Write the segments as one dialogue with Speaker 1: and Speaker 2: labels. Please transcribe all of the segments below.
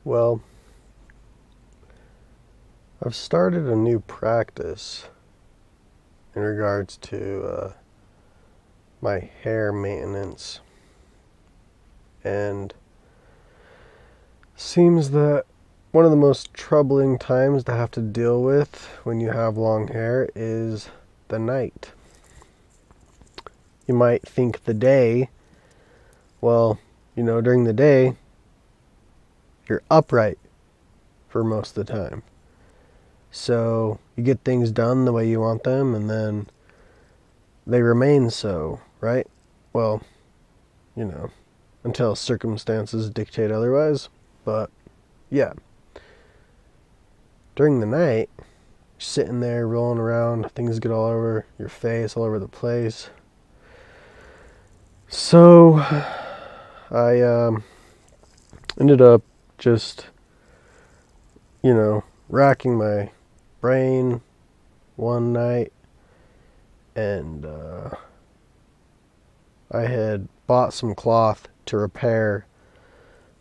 Speaker 1: Well, I've started a new practice in regards to my hair maintenance, and seems that one of the most troubling times to have to deal with when you have long hair is the night. You might think the day, well, during the day, you're upright for most of the time. So you get things done the way you want them, and then they remain so, right? Well, until circumstances dictate otherwise. But yeah, during the night, you're sitting there rolling around, things get all over your face, all over the place. So I ended up just, racking my brain one night, and I had bought some cloth to repair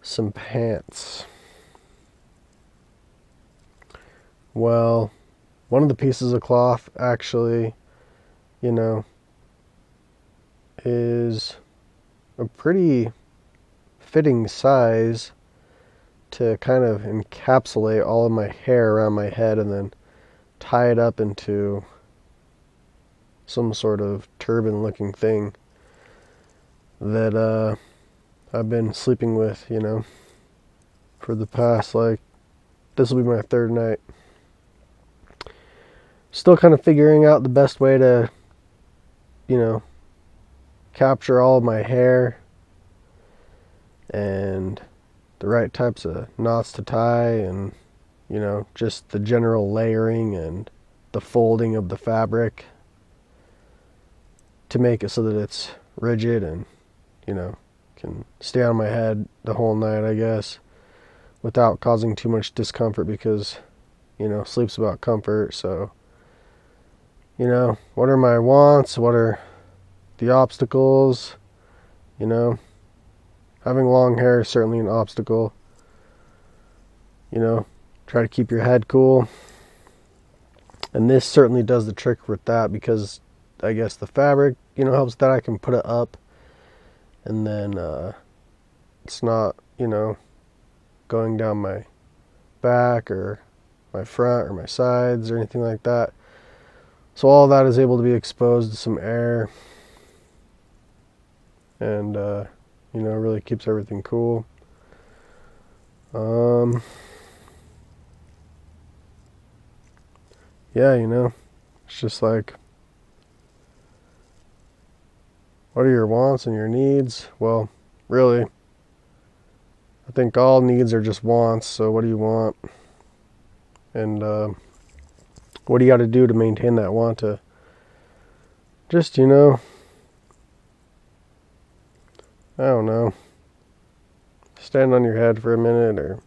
Speaker 1: some pants. Well, one of the pieces of cloth actually, is a pretty fitting size to kind of encapsulate all of my hair around my head and then tie it up into some sort of turban looking thing that I've been sleeping with, for the past, this will be my third night. Still kind of figuring out the best way to, capture all of my hair and the right types of knots to tie, and just the general layering and the folding of the fabric to make it so that it's rigid and can stay on my head the whole night, I guess, without causing too much discomfort, because sleep's about comfort. So what are my wants, what are the obstacles? Having long hair is certainly an obstacle. Try to keep your head cool. And this certainly does the trick with that, because I guess the fabric, helps that I can put it up. And then it's not, going down my back or my front or my sides or anything like that. So all that is able to be exposed to some air. And really keeps everything cool. Yeah, it's just like, what are your wants and your needs? Well, really, I think all needs are just wants. So what do you want? And what do you got to do to maintain that want to just, I don't know, stand on your head for a minute, or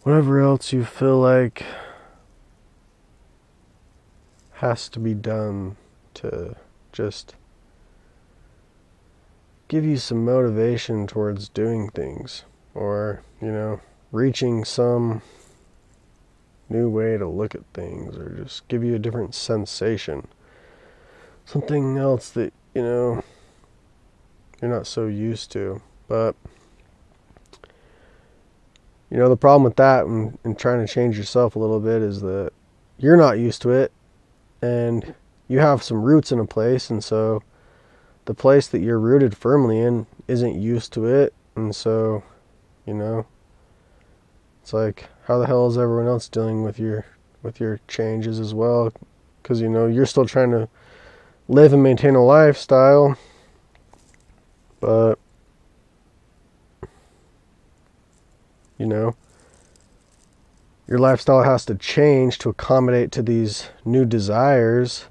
Speaker 1: whatever else you feel like has to be done to just give you some motivation towards doing things, or, reaching some new way to look at things, or just give you a different sensation. Something else that, you're not so used to. But the problem with that and trying to change yourself a little bit is that you're not used to it, and you have some roots in a place, and so the place that you're rooted firmly in isn't used to it. And so it's like, how the hell is everyone else dealing with your changes as well? Because you're still trying to live and maintain a lifestyle. But, your lifestyle has to change to accommodate to these new desires.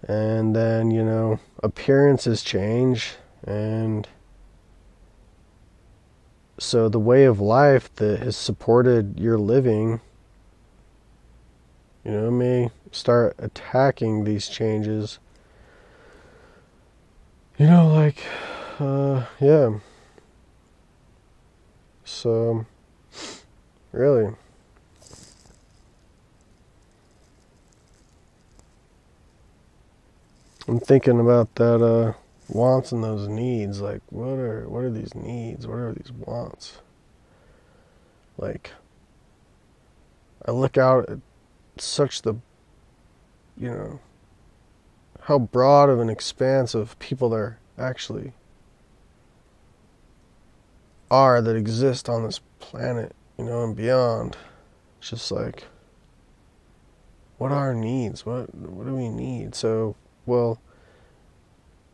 Speaker 1: And then, appearances change. And so the way of life that has supported your living, may start attacking these changes. Yeah. So, really, I'm thinking about that wants and those needs. Like, what are these needs? What are these wants? Like, I look out at such the, how broad of an expanse of people there actually are that exist on this planet, and beyond. It's just like, what are our needs? What do we need? So, well,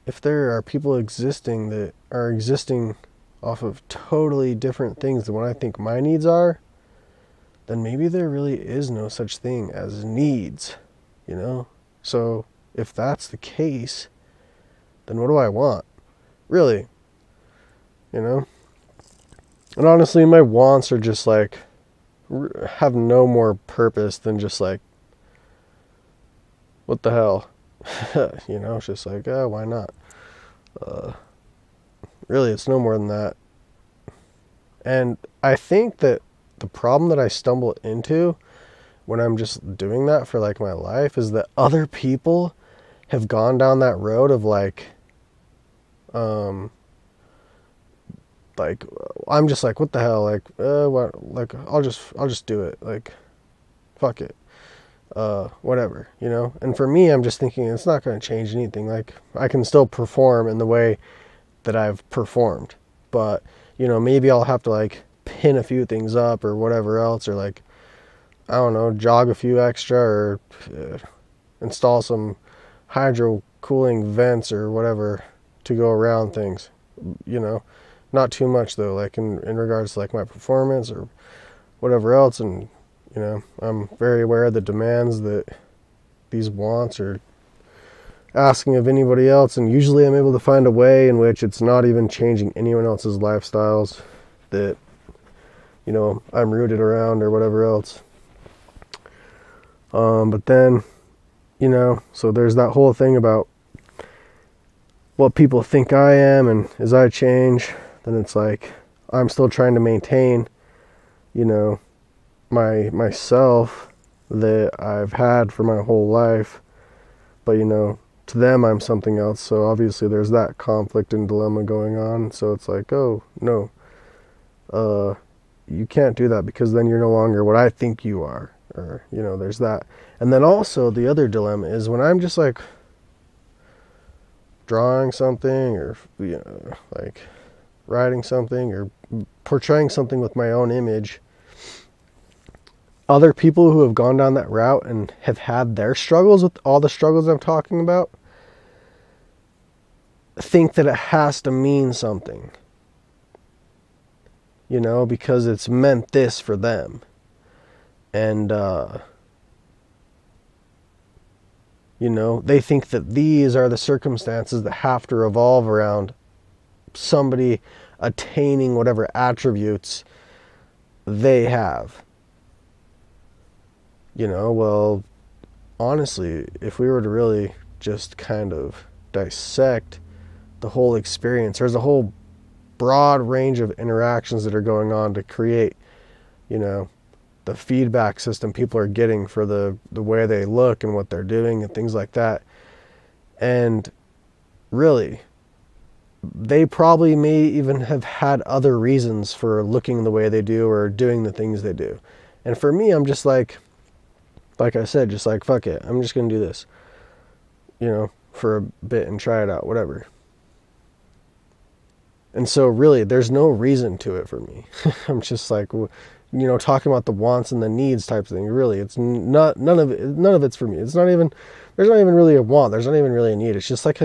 Speaker 1: if there are people existing that are existing off of totally different things than what I think my needs are, then maybe there really is no such thing as needs, So if that's the case, then what do I want? Really, And honestly, my wants are just like, have no more purpose than just like, what the hell? It's just like, oh, why not? Really, it's no more than that. And I think that the problem that I stumble into when I'm just doing that for like my life is that other people have gone down that road of like I'm just like, what the hell? Like, what? Like, I'll just do it. Like, fuck it. Whatever, And for me, I'm just thinking it's not going to change anything. Like, I can still perform in the way that I've performed, but maybe I'll have to like pin a few things up or whatever else, or like, I don't know, jog a few extra, or install some hydro cooling vents or whatever to go around things, not too much though, like in regards to like my performance or whatever else. And I'm very aware of the demands that these wants are asking of anybody else, and usually I'm able to find a way in which it's not even changing anyone else's lifestyles that I'm rooted around or whatever else. But then so there's that whole thing about what people think I am, and as I change, then it's like I'm still trying to maintain myself that I've had for my whole life, but to them I'm something else. So obviously there's that conflict and dilemma going on. So it's like, oh no, you can't do that, because then you're no longer what I think you are, or there's that. And then also the other dilemma is when I'm just like drawing something, or like writing something, or portraying something with my own image, other people who have gone down that route and have had their struggles with all the struggles I'm talking about think that it has to mean something, because it's meant this for them. And, they think that these are the circumstances that have to revolve around somebody attaining whatever attributes they have. Well, honestly, if we were to really just kind of dissect the whole experience, there's a whole broad range of interactions that are going on to create, the feedback system people are getting for the way they look and what they're doing and things like that. And really, they probably may even have had other reasons for looking the way they do or doing the things they do. And for me, I'm just like I said, just like, fuck it, I'm just going to do this, for a bit and try it out, whatever. And so really, there's no reason to it for me. I'm just like, talking about the wants and the needs type of thing. Really, it's not, none of it's for me. There's not even really a want. There's not even really a need. It's just like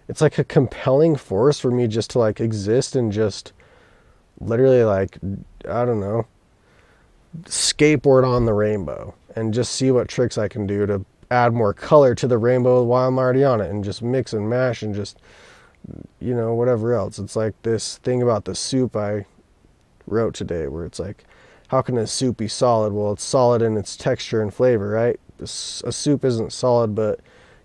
Speaker 1: it's like a compelling force for me just to like exist and just literally like, I don't know, skateboard on the rainbow and just see what tricks I can do to add more color to the rainbow while I'm already on it, and just mix and mash and just, whatever else. It's like this thing about the soup I wrote today where it's like, how can a soup be solid? Well, it's solid in its texture and flavor, right? A soup isn't solid, but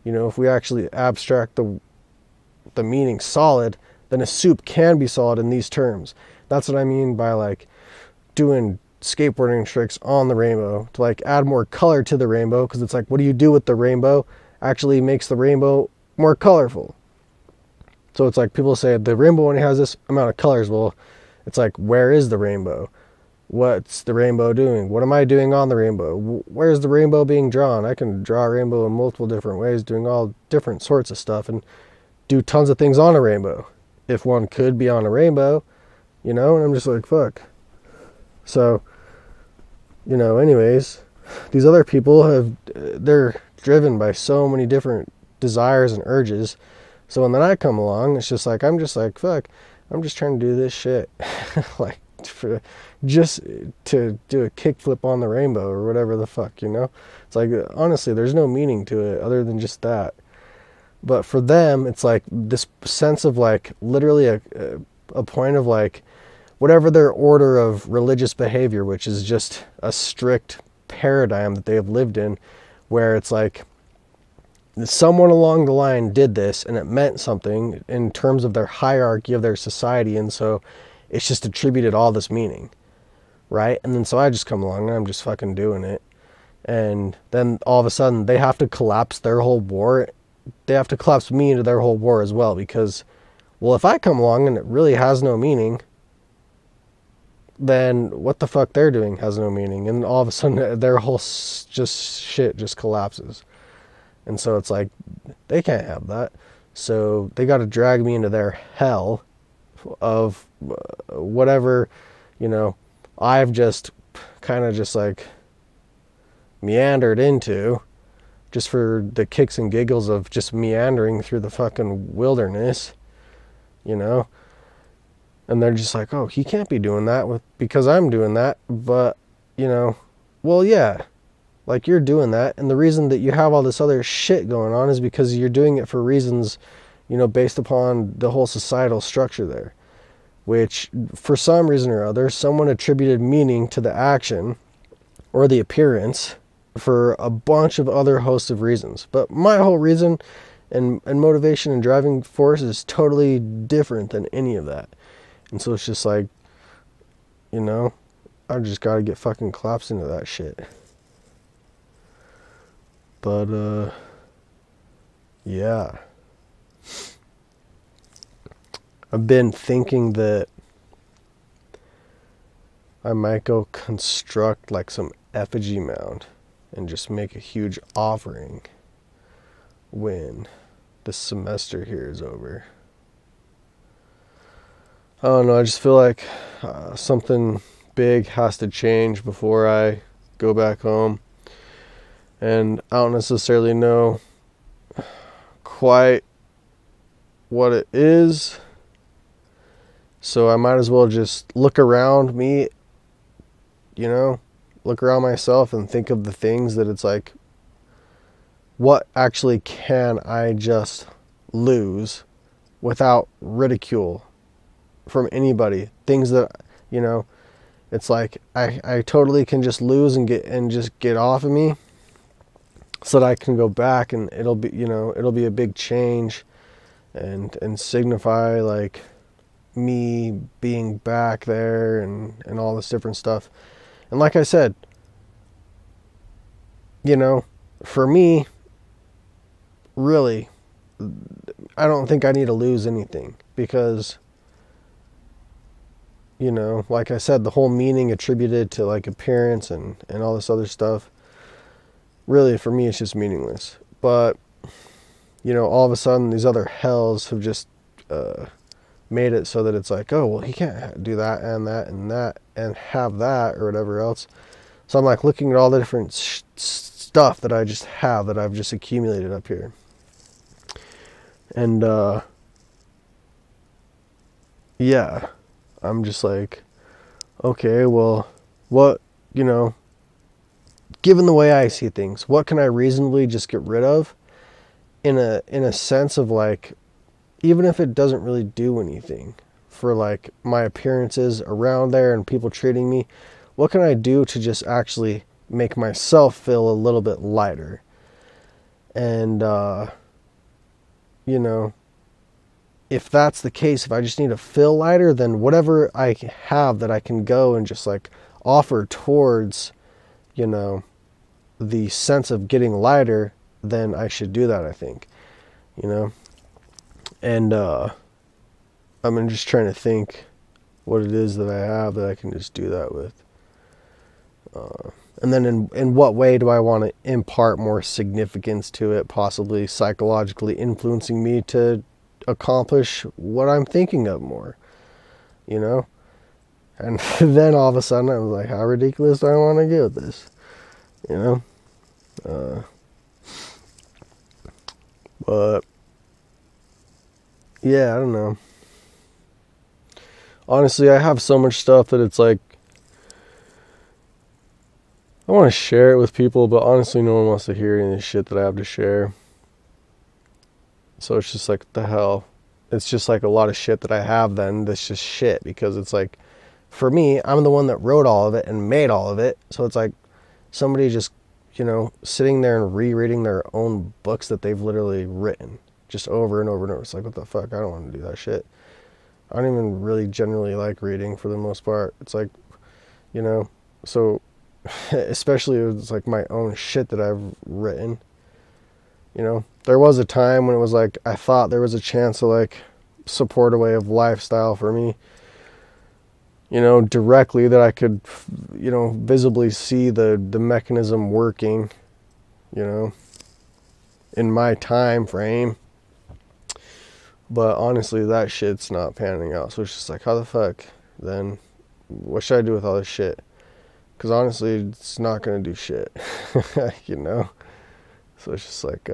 Speaker 1: if we actually abstract the meaning solid, then a soup can be solid in these terms. That's what I mean by like doing skateboarding tricks on the rainbow to like add more color to the rainbow, because it's like, what do you do with the rainbow actually makes the rainbow more colorful. So it's like people say the rainbow only has this amount of colors. Well, it's like, where is the rainbow? What's the rainbow doing? What am I doing on the rainbow? Where's the rainbow being drawn? I can draw a rainbow in multiple different ways, doing all different sorts of stuff, and do tons of things on a rainbow. If one could be on a rainbow, you know, and I'm just like, fuck. So, you know, anyways, these other people they're driven by so many different desires and urges. So when then I come along, it's just like, I'm just like, fuck, I'm just trying to do this shit. Like, just to do a kickflip on the rainbow or whatever the fuck, you know? It's like, honestly, there's no meaning to it other than just that. But for them, it's like this sense of like literally a point of like whatever their order of religious behavior, which is just a strict paradigm that they have lived in, where it's like someone along the line did this and it meant something in terms of their hierarchy of their society, and so it's just attributed all this meaning, right? And then so I just come along and I'm just fucking doing it, and then all of a sudden they have to collapse their whole war. They have to collapse me into their whole war as well, because, well, if I come along and it really has no meaning, then what the fuck they're doing has no meaning, and all of a sudden their whole just shit just collapses. And so it's like, they can't have that, so they got to drag me into their hell of whatever, you know, I've just kind of just like meandered into, just for the kicks and giggles of just meandering through the fucking wilderness, you know. And they're just like, oh, he can't be doing that because I'm doing that. But, you know, well, yeah, like, you're doing that, and the reason that you have all this other shit going on is because you're doing it for reasons, you know, based upon the whole societal structure there, which for some reason or other, someone attributed meaning to the action or the appearance for a bunch of other hosts of reasons. But my whole reason and motivation and driving force is totally different than any of that. And so it's just like, you know, I just got to get fucking collapsed into that shit. But, yeah. I've been thinking that I might go construct like some effigy mound and just make a huge offering when the semester here is over. I don't know, I just feel like something big has to change before I go back home. And I don't necessarily know quite what it is. So I might as well just look around me, you know, look around myself and think of the things that it's like, what actually can I just lose without ridicule from anybody? Things that, you know, it's like I totally can just lose and get off of me, so that I can go back and it'll be, you know, it'll be a big change and signify like me being back there and all this different stuff. And like I said, you know, for me, really, I don't think I need to lose anything, because, you know, like I said, the whole meaning attributed to like appearance and all this other stuff, really for me it's just meaningless. But, you know, all of a sudden these other hells have just made it so that it's like, oh, well, he can't do that and that and that and have that or whatever else. So I'm like looking at all the different stuff that I just have, that I've just accumulated up here. And yeah, I'm just like, okay, well, what, you know, given the way I see things, what can I reasonably just get rid of in a sense of like, even if it doesn't really do anything for like my appearances around there and people treating me, what can I do to just actually make myself feel a little bit lighter? And, you know, if that's the case, if I just need to feel lighter, then whatever I have that I can go and just like offer towards, you know, the sense of getting lighter, then I should do that, I think, you know. And I'm just trying to think what it is that I have that I can just do that with. And then in what way do I want to impart more significance to it, possibly psychologically influencing me to accomplish what I'm thinking of more, you know? And then all of a sudden I was like, how ridiculous do I want to get with this, you know? But yeah, I don't know. Honestly, I have so much stuff that it's like, I want to share it with people, but honestly no one wants to hear any of the shit that I have to share. So it's just like, what the hell? It's just like a lot of shit that I have then that's just shit, because it's like, for me, I'm the one that wrote all of it and made all of it. So it's like somebody just, you know, sitting there and rereading their own books that they've literally written just over and over and over. It's like, what the fuck? I don't want to do that shit. I don't even really generally like reading for the most part. It's like, you know, so especially if it's like my own shit that I've written, you know. There was a time when it was like I thought there was a chance to like support a way of lifestyle for me, you know, directly, that I could, you know, visibly see the mechanism working, you know, in my time frame. But honestly, that shit's not panning out. So it's just like, how the fuck then? What should I do with all this shit? Because honestly, it's not going to do shit, you know? So it's just like,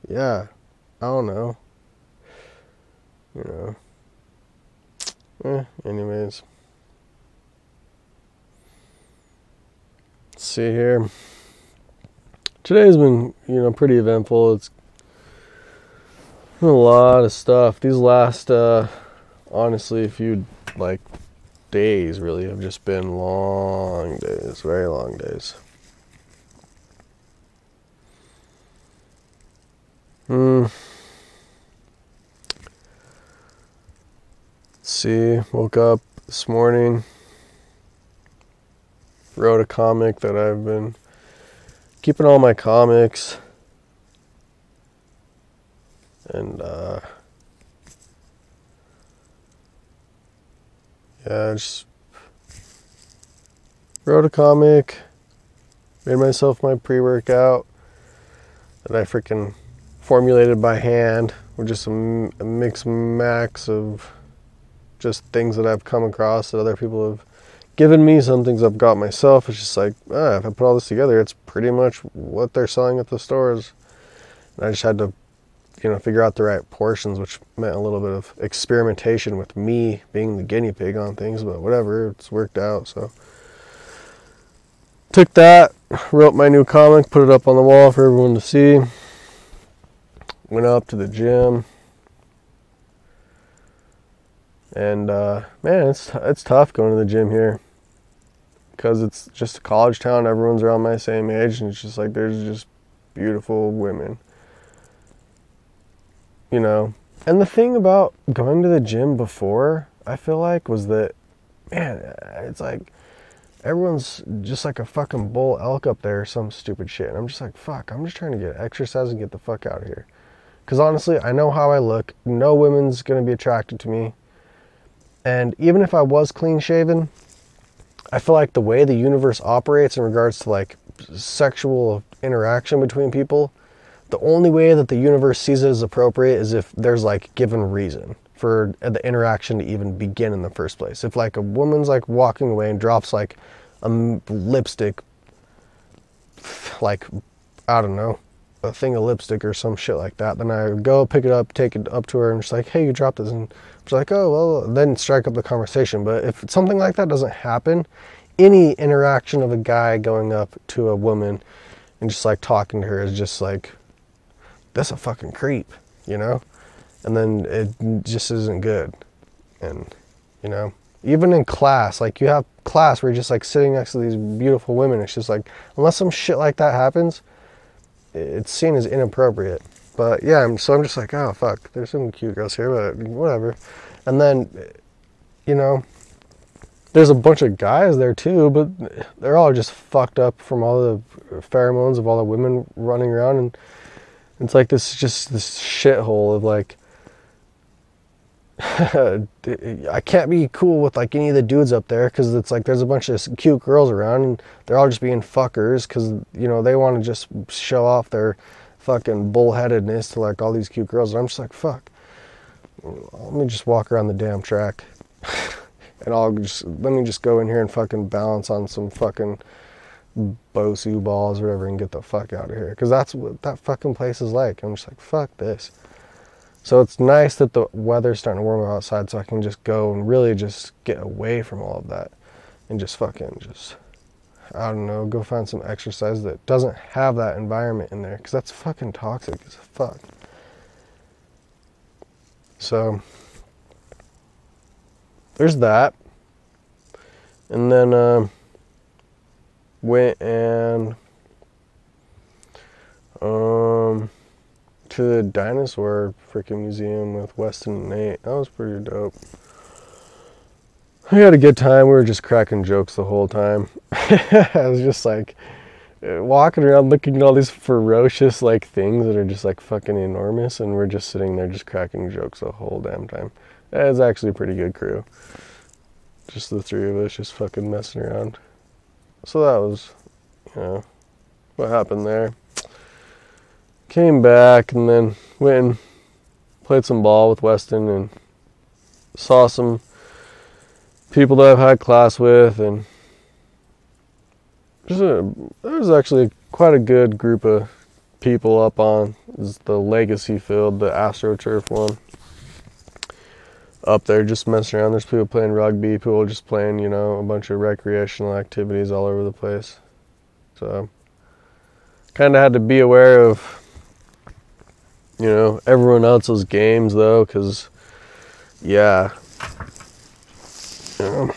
Speaker 1: yeah, I don't know, you know. Anyways. Let's see here. Today's been, you know, pretty eventful. It's been a lot of stuff. These last, honestly, few, like, days really have just been long days, very long days. Let's see, woke up this morning, wrote a comic that I've been keeping all my comics, and yeah, just wrote a comic, made myself my pre-workout that I freaking formulated by hand, with just a mix max of just things that I've come across that other people have given me, some things I've got myself. It's just like, if I put all this together, it's pretty much what they're selling at the stores. And I just had to, you know, figure out the right portions, which meant a little bit of experimentation with me being the guinea pig on things, but whatever, it's worked out. So took that, wrote my new comic, put it up on the wall for everyone to see. Went up to the gym, and man, it's tough going to the gym here, because it's just a college town. Everyone's around my same age, and it's just like there's just beautiful women, you know. And the thing about going to the gym before, I feel like, was that, man, it's like everyone's just like a fucking bull elk up there or some stupid shit, and I'm just like, fuck, I'm just trying to get exercise and get the fuck out of here. Because honestly, I know how I look. No woman's going to be attracted to me. And even if I was clean shaven, I feel like the way the universe operates in regards to like sexual interaction between people, the only way that the universe sees it as appropriate is if there's like given reason for the interaction to even begin in the first place. If like a woman's like walking away and drops like a lipstick, like, I don't know, a thing of lipstick or some shit like that, then I would go pick it up, take it up to her, and just like, hey, you dropped this, and she's like, oh, well, then strike up the conversation. But if something like that doesn't happen, any interaction of a guy going up to a woman and just like talking to her is just like, that's a fucking creep, you know? And then it just isn't good. And, you know, even in class, like you have class where you're just like sitting next to these beautiful women, it's just like, unless some shit like that happens, it's seen as inappropriate, But yeah, so I'm just like, oh fuck, there's some cute girls here, but whatever. And then, you know, there's a bunch of guys there too, but they're all just fucked up from all the pheromones of all the women running around, and it's like this shithole of like, I can't be cool with like any of the dudes up there because it's like there's a bunch of cute girls around and they're all just being fuckers because, you know, they want to just show off their fucking bullheadedness to like all these cute girls. And I'm just like, fuck, let me just walk around the damn track and let me just go in here and fucking balance on some fucking Bosu balls or whatever and get the fuck out of here, because that's what that fucking place is like. I'm just like, fuck this. So it's nice that the weather's starting to warm up outside so I can just go and really just get away from all of that and just fucking just, I don't know, go find some exercise that doesn't have that environment in there, because that's fucking toxic as fuck. So there's that. And then went and to the dinosaur freaking museum with Weston and Nate. That was pretty dope. We had a good time. We were just cracking jokes the whole time. I was just like walking around looking at all these ferocious like things that are just like fucking enormous, and we're just sitting there just cracking jokes the whole damn time. It was actually a pretty good crew. Just the three of us just fucking messing around. So that was, you know, what happened there. Came back and then went and played some ball with Weston and saw some people that I've had class with, and there was actually quite a good group of people up on the Legacy field, the AstroTurf one. Up there just messing around. There's people playing rugby, people just playing, you know, a bunch of recreational activities all over the place. So kind of had to be aware of, you know, everyone else's games though, because yeah, you know,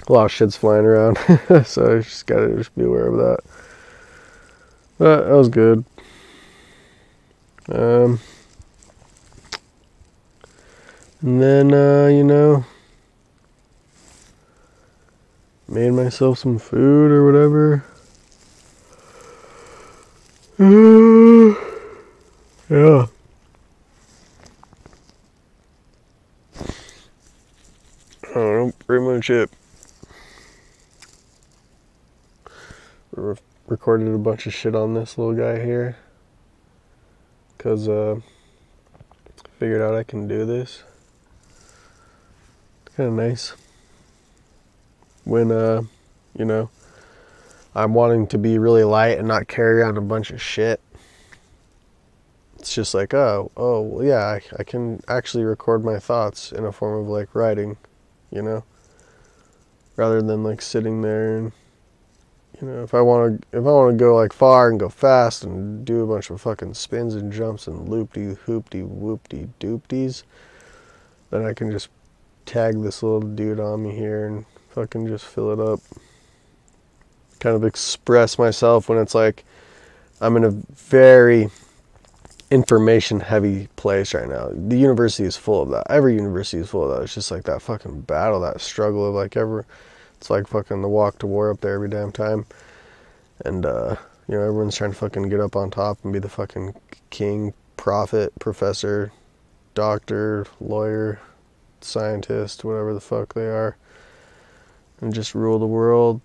Speaker 1: a lot of shit's flying around. So you just gotta just be aware of that. But that was good. And then, you know, made myself some food or whatever. Yeah. I don't know, pretty much it. Recorded a bunch of shit on this little guy here, because figured out I can do this. It's kind of nice when you know, I'm wanting to be really light and not carry around a bunch of shit. It's just like, oh well, yeah, I can actually record my thoughts in a form of like writing, you know, rather than like sitting there and, you know, if I want to go like far and go fast and do a bunch of fucking spins and jumps and loopty hoopty whoopty doopties, then I can just tag this little dude on me here and fucking just fill it up. Kind of express myself when it's like I'm in a very information heavy place right now. The university is full of that. Every university is full of that. It's just like that fucking battle, that struggle of like it's like fucking the walk to war up there every damn time. And, you know, everyone's trying to fucking get up on top and be the fucking king, prophet, professor, doctor, lawyer, scientist, whatever the fuck they are. And just rule the world.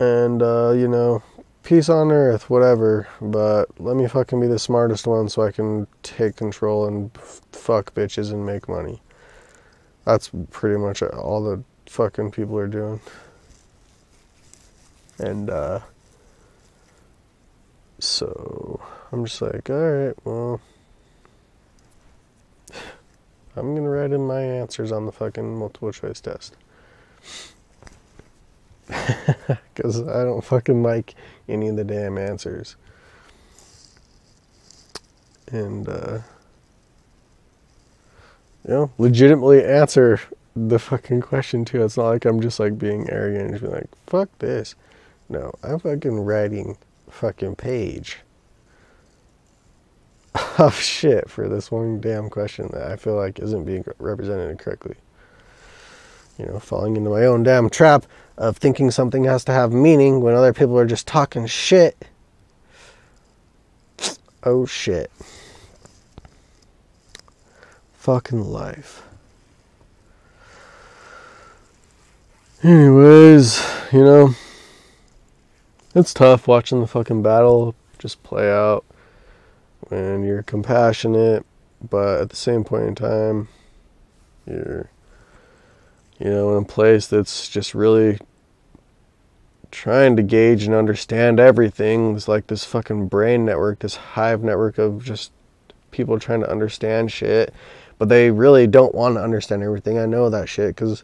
Speaker 1: And, you know, peace on earth, whatever. But let me fucking be the smartest one so I can take control and fuck bitches and make money. That's pretty much all the fucking people are doing. And so I'm just like, alright, well, I'm gonna write in my answers on the fucking multiple choice test. Because I don't fucking like any of the damn answers. And you know, legitimately answer the fucking question too. It's not like I'm just like being arrogant and just being like, fuck this. No, I'm fucking writing a fucking page tough shit for this one damn question that I feel like isn't being represented correctly. You know, falling into my own damn trap of thinking something has to have meaning when other people are just talking shit. Oh shit. Fucking life. Anyways, you know, it's tough watching the fucking battle just play out when you're compassionate, but at the same point in time, you're, you know, in a place that's just really trying to gauge and understand everything. It's like this fucking brain network, this hive network of just people trying to understand shit, but they really don't want to understand everything. I know that shit because,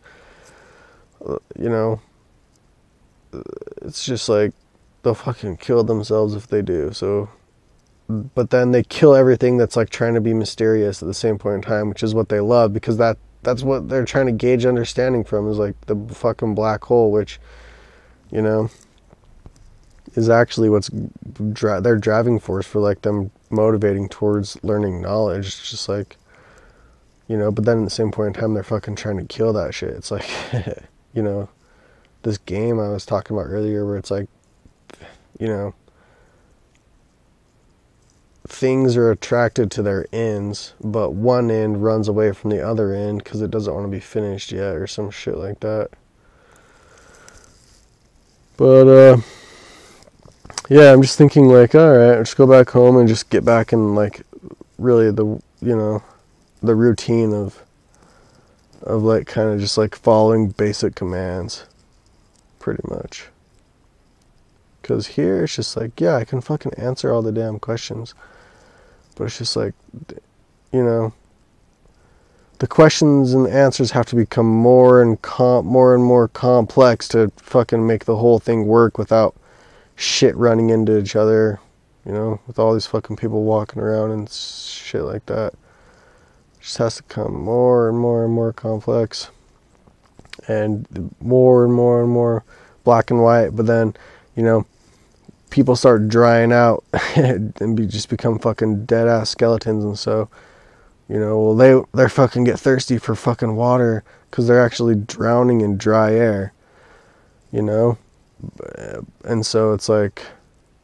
Speaker 1: you know, it's just like they'll fucking kill themselves if they do. So, but then they kill everything that's like trying to be mysterious at the same point in time, which is what they love, because that's what they're trying to gauge understanding from, is like the fucking black hole, which, you know, is actually what's their driving force for like them motivating towards learning knowledge. It's just like, you know, but then at the same point in time, they're fucking trying to kill that shit. It's like, you know, this game I was talking about earlier where it's like, you know, things are attracted to their ends, but one end runs away from the other end because it doesn't want to be finished yet or some shit like that. But, yeah, I'm just thinking like, alright, I'll just go back home and just get back in like really the, you know, the routine of like kind of just like following basic commands pretty much. Because here it's just like, yeah, I can fucking answer all the damn questions, but it's just like, you know, the questions and the answers have to become more and more complex to fucking make the whole thing work without shit running into each other, you know, with all these fucking people walking around and shit like that. It just has to come more and more complex and more black and white. But then, you know, people start drying out and just become fucking dead ass skeletons. And so, you know, well, they're fucking get thirsty for fucking water because they're actually drowning in dry air, you know. And so it's like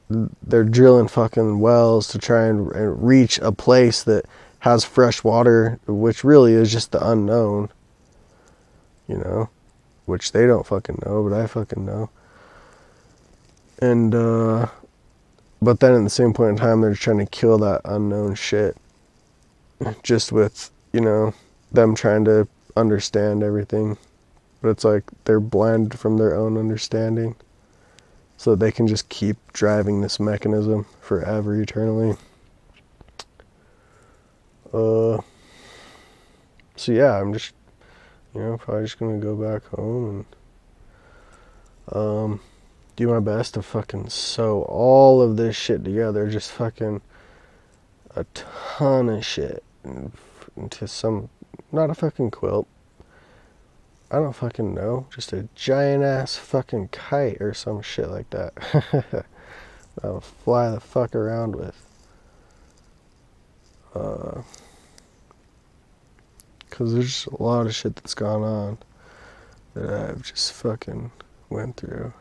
Speaker 1: they're drilling fucking wells to try and reach a place that has fresh water, which really is just the unknown, you know, which they don't fucking know, but I fucking know. And but then at the same point in time, they're trying to kill that unknown shit just with, you know, them trying to understand everything. But it's like they're blind from their own understanding, so they can just keep driving this mechanism forever, eternally. So yeah, I'm just, you know, probably just gonna go back home and do my best to fucking sew all of this shit together, just fucking a ton of shit into some, not a fucking quilt, I don't fucking know, just a giant ass fucking kite or some shit like that. I'll fly the fuck around with. Because there's just a lot of shit that's gone on that I've just fucking went through.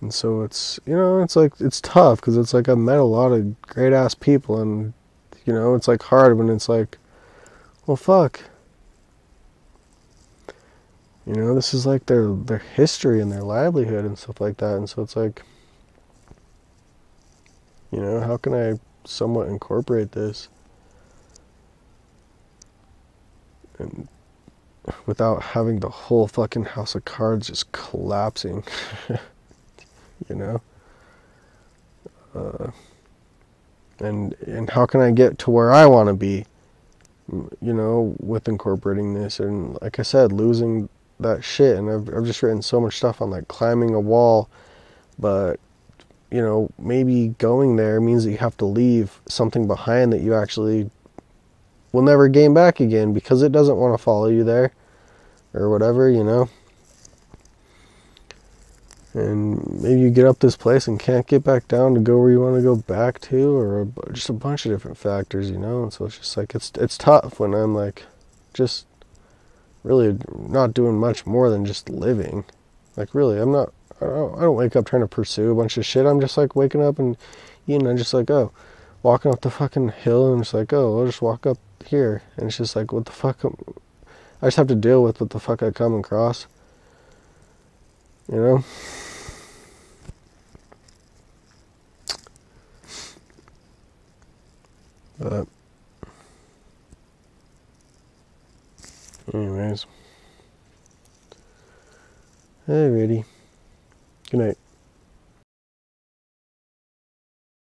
Speaker 1: And so it's, you know, it's like, it's tough because it's like I've met a lot of great ass people, and, you know, it's like hard when it's like, well, fuck. You know, this is like their history and their livelihood and stuff like that. And so it's like, you know, how can I somewhat incorporate this and without having the whole fucking house of cards just collapsing? You know, and how can I get to where I want to be, you know, with incorporating this? And like I said, losing that shit. And I've just written so much stuff on like climbing a wall, but, you know, maybe going there means that you have to leave something behind that you actually will never gain back again because it doesn't want to follow you there or whatever, you know. And maybe you get up this place and can't get back down to go where you want to go back to, or just a bunch of different factors, you know. And so it's just like it's tough when I'm like just really not doing much more than just living. Like really, I don't wake up trying to pursue a bunch of shit. I'm just like waking up and eating. I'm just like, oh, walking up the fucking hill, and I'm just like, oh, I'll just walk up here, and it's just like, what the fuck? I just have to deal with what the fuck I come across, you know. But anyways, alrighty. Good night.